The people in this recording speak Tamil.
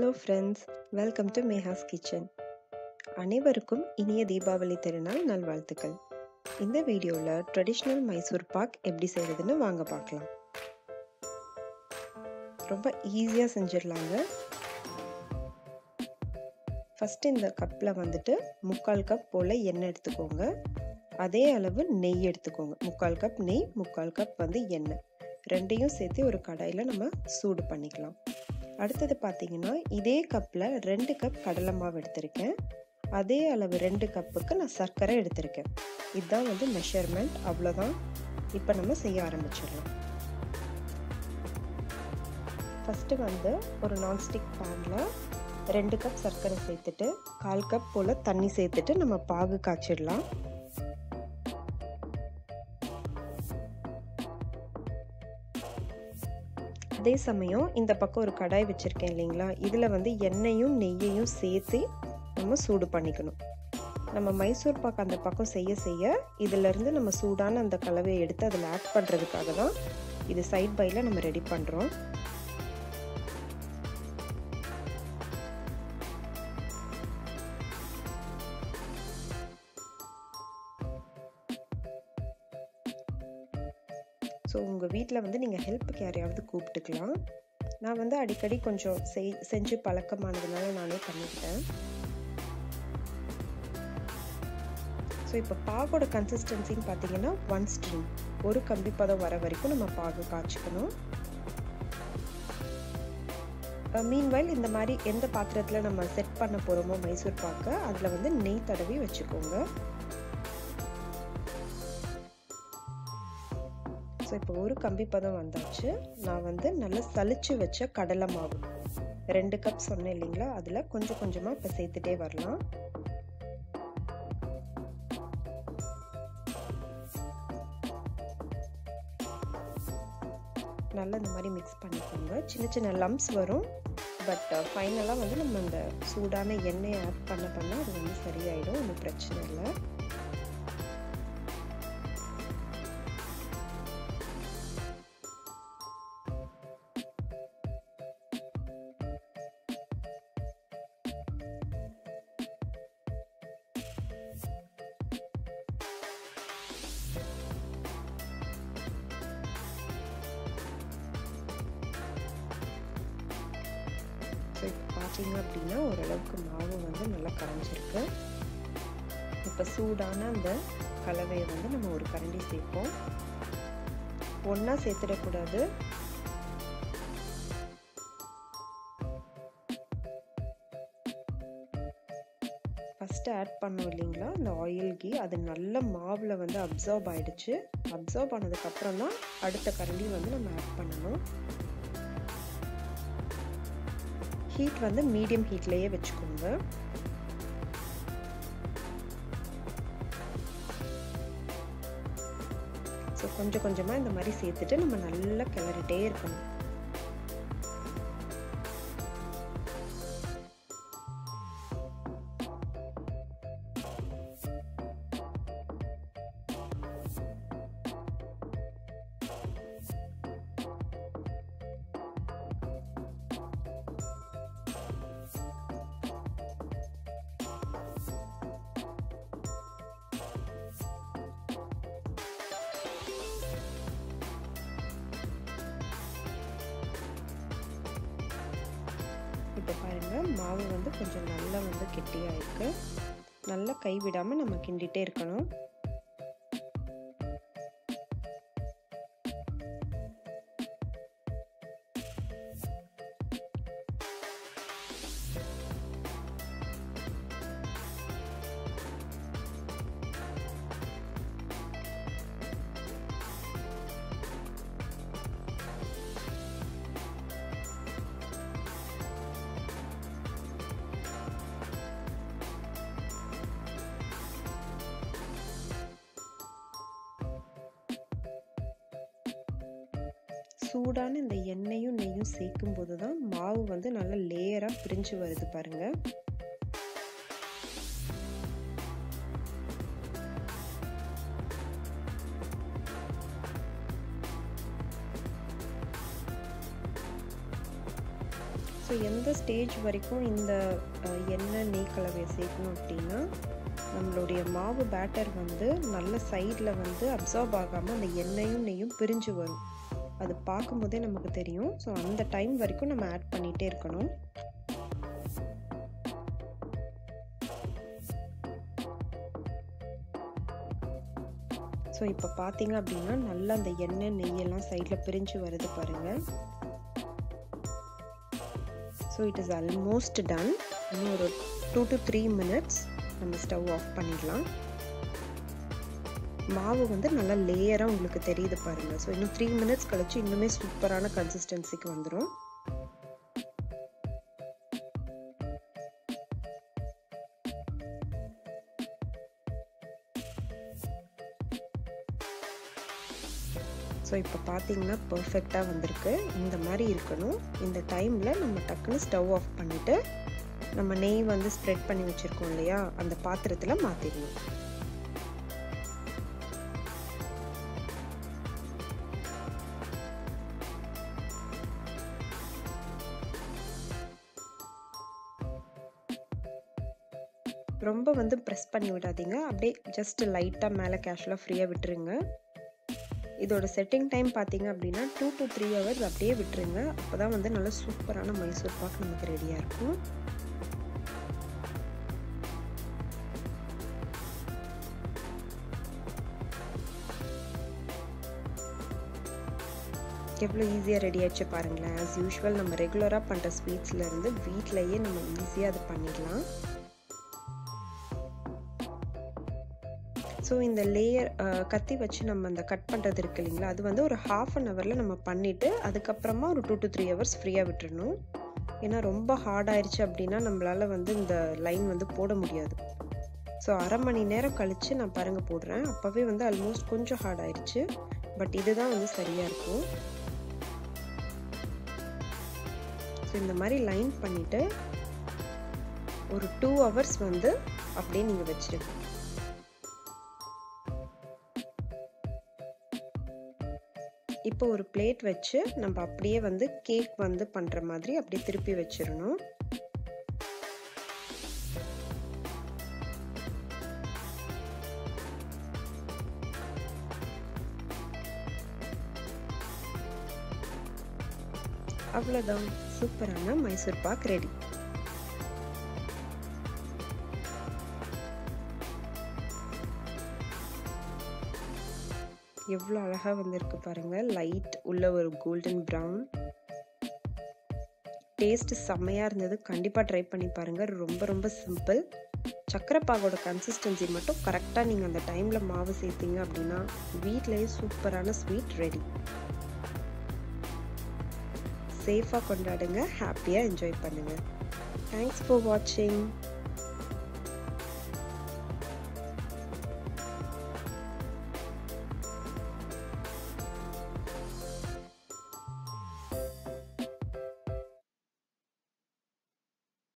Hello friends, welcome to Meha's Kitchen. அனைவருக்கும் இனிய தீபாவளி திருநாள் நல்வாழ்த்துக்கள். இந்த வீடியோல ட்ரெடிஷ்னல் மைசூர் பாக் எப்படி செய்யறதுன்னு வாங்க பார்க்கலாம். ரொம்ப ஈஸியா செஞ்சிடலாங்க. ஃபர்ஸ்ட் இந்த கப்ல வந்துட்டு 3/4 கப் போல எண்ணெய் எடுத்துக்கோங்க. அதே அளவு நெய் எடுத்துக்கோங்க. 3/4 கப் நெய், 3/4 கப் எண்ணெய். ரெண்டையும் சேர்த்து ஒரு கடாயில நம்ம சூடு பண்ணிக்கலாம். அடுத்தது பார்த்தீங்கன்னா இதே கப்பில் 2 கப் கடலை மாவு எடுத்திருக்கேன். அதே அளவு 2 கப்புக்கு நான் சர்க்கரை எடுத்திருக்கேன். இதுதான் மெஷர்மெண்ட், அவ்வளோதான். இப்போ நம்ம செய்ய ஆரம்பிச்சிடலாம். ஃபஸ்ட்டு ஒரு நான்ஸ்டிக் பேனில் 2 கப் சர்க்கரை சேர்த்துட்டு 1/4 கப் போல் தண்ணி சேர்த்துட்டு நம்ம பாகு காய்ச்சிடலாம். அதே சமயம் இந்த பக்கம் ஒரு கடாய் வச்சுருக்கேன் இல்லைங்களா, இதில் எண்ணெயும் நெய்யையும் சேர்த்து நம்ம சூடு பண்ணிக்கணும். நம்ம மைசூர் பாக்கு அந்த பக்கம் செய்ய செய்ய இதிலேருந்து நம்ம சூடான அந்த கலவையை எடுத்து அதில் ஆட் பண்ணுறதுக்காக தான் இது சைட் பையில் நம்ம ரெடி பண்ணுறோம். ஸோ உங்கள் வீட்டில் நீங்கள் ஹெல்ப்புக்கு யாரையாவது கூப்பிட்டுக்கலாம். நான் அடிக்கடி கொஞ்சம் செஞ்சு பழக்கமானதுனால நானே பண்ணிக்கிட்டேன். ஸோ இப்போ பாகோட கன்சிஸ்டன்சின்னு பார்த்தீங்கன்னா 1 ஸ்ட்ரீம், ஒரு கம்பி பதம் வர வரைக்கும் நம்ம பாகு காய்ச்சிக்கணும். மீன்வைல் இந்த மாதிரி எந்த பாத்திரத்தில் நம்ம செட் பண்ண போகிறோமோ மைசூர் பாக்கை, அதில் நெய் தடவி வச்சுக்கோங்க. ஸோ இப்போ ஒரு கம்பி பதம் வந்தாச்சு. நான் நல்லா சலிச்சு வச்ச கடலை மாவு 2 கப் சொன்னேன் இல்லைங்களா, அதில் கொஞ்சம் கொஞ்சமாக இப்போ சேர்த்துட்டே வரலாம். நல்லா இந்த மாதிரி மிக்ஸ் பண்ணிக்கோங்க. சின்ன சின்ன லம்ப்ஸ் வரும், பட் ஃபைனலாக நம்ம அந்த சூடான எண்ணெயை ஆட் பண்ண அது சரியாயிடும், ஒன்றும் பிரச்சனை இல்லை. ஸோ இப்போ பார்த்தீங்க அப்படின்னா ஓரளவுக்கு மாவு நல்லா கரைஞ்சிருக்கு. இப்போ சூடான அந்த கலவையை நம்ம ஒரு கரண்டி சேர்ப்போம். ஒன்றா சேர்த்துடக்கூடாது. ஃபஸ்ட்டு ஆட் பண்ணோம் இல்லைங்களா இந்த ஆயில் கீ, அது நல்ல மாவில் அப்சார்ப் ஆகிடுச்சு. அப்சார்ப் ஆனதுக்கப்புறம் தான் அடுத்த கரண்டி நம்ம ஆட் பண்ணணும். ஹீட் மீடியம் ஹீட்லேயே வச்சுக்கோங்க. ஸோ கொஞ்சம் கொஞ்சமாக இந்த மாதிரி சேர்த்துட்டு நம்ம நல்லா கிளறிட்டே இருக்கணும். இப்போ பாருங்கள் மாவு கொஞ்சம் நல்லா கெட்டியாக இருக்குது. நல்லா கைவிடாமல் நம்ம கிண்டிகிட்டே இருக்கணும். சூடான இந்த எண்ணெயும் நெய்யும் சேர்க்கும் போது தான் மாவு நல்லா லேயராக பிரிஞ்சு வருது பாருங்க. ஸோ எந்த ஸ்டேஜ் வரைக்கும் இந்த எண்ணெய் நெய் கலவையை சேர்க்கணும் அப்படின்னா, நம்மளுடைய மாவு பேட்டர் வந்து நல்ல சைடில் வந்து அப்சார்ப் ஆகாமல் அந்த எண்ணெயும் நெய்யும் பிரிஞ்சு வரும். அது பார்க்கும்போதே நமக்கு தெரியும். ஸோ அந்த டைம் வரைக்கும் நம்ம ஆட் பண்ணிகிட்டே இருக்கணும். ஸோ இப்போ பார்த்தீங்க அப்படின்னா நல்லா அந்த எண்ணெய் நெய்யெல்லாம் சைடில் பிரிஞ்சு வருது பாருங்கள். So it is almost done. இன்னும் ஒரு 2 to 3 minutes நம்ம ஸ்டவ் ஆஃப் பண்ணிடலாம். மாவு வந்து நல்லா லேயராக உங்களுக்கு தெரியுது பாருங்கள். ஸோ இன்னும் 3 minutes கழிச்சு இன்னுமே சூப்பரான கன்சிஸ்டன்சிக்கு வந்துடும். ஸோ இப்போ பார்த்தீங்கன்னா பர்ஃபெக்டாக வந்திருக்கு. இந்த மாதிரி இருக்கணும். இந்த டைமில் நம்ம டக்குன்னு ஸ்டவ் ஆஃப் பண்ணிவிட்டு நம்ம நெய் வந்து ஸ்ப்ரெட் பண்ணி வச்சுருக்கோம் இல்லையா, அந்த பாத்திரத்தில் மாற்றிடணும். ரொம்ப வந்து ப்ரெஸ் பண்ணி விடாதீங்க. அப்படியே ஜஸ்ட் லைட்டாக மேலே கேஷுவலாக ஃப்ரீயாக விட்டுருங்க. இதோட செட்டிங் டைம் பார்த்தீங்க அப்படின்னா 2 to 3 hours அப்படியே விட்டுருங்க. அப்போ தான் வந்து நல்லா சூப்பரான மைசூர் பாக் நமக்கு ரெடியாக இருக்கும். எவ்வளோ ஈஸியாக ரெடி ஆகிடுச்சு பாருங்களேன். ஆஸ் யூஷுவல் நம்ம ரெகுலராக பண்ணுற ஸ்வீட்ஸ்லேருந்து வீட்டிலையே நம்ம ஈஸியாக அதை பண்ணிடலாம். ஸோ இந்த லேயர் கத்தி வச்சு நம்ம அந்த கட் பண்ணுறது இருக்கு இல்லைங்களா, அது வந்து ஒரு 1/2 an hour நம்ம பண்ணிவிட்டு அதுக்கப்புறமா ஒரு 2 to 3 hours ஃப்ரீயாக விட்டுறணும். ஏன்னா ரொம்ப ஹார்ட் ஆயிடுச்சு அப்படின்னா நம்மளால் வந்து இந்த லைன் வந்து போட முடியாது. ஸோ 1/2 மணி நேரம் கழித்து நான் பாருங்கள் போடுறேன். அப்போவே வந்து ஆல்மோஸ்ட் கொஞ்சம் ஹார்ட் ஆயிடுச்சு. பட் இதுதான் வந்து சரியாக இருக்கும். ஸோ இந்த மாதிரி லைன் பண்ணிவிட்டு ஒரு 2 hours வந்து அப்படியே நீங்கள் வச்சுருங்க. இப்போ ஒரு பிளேட் வச்சு நம்ம அப்படியே வந்து கேக் வந்து பண்ணுற மாதிரி அப்படியே திருப்பி வச்சிடணும். அவ்வளோதான், சூப்பரான மைசூர் பாக் ரெடி. எவ்வளோ அழகாக வந்திருக்கு பாருங்கள். லைட் உள்ள ஒரு கோல்டன் ப்ரௌன். டேஸ்ட் செம்மையாக இருந்தது. கண்டிப்பாக ட்ரை பண்ணி பாருங்கள். ரொம்ப ரொம்ப சிம்பிள். சக்கரை பாகோட கன்சிஸ்டன்சி மட்டும் கரெக்டாக நீங்கள் அந்த டைமில் மாவு சேர்த்தீங்க அப்படின்னா வீட்டிலேயே சூப்பரான ஸ்வீட் ரெடி. சேஃபாக கொண்டாடுங்க, ஹாப்பியாக என்ஜாய் பண்ணுங்கள். தேங்க்ஸ் ஃபார் வாட்சிங்.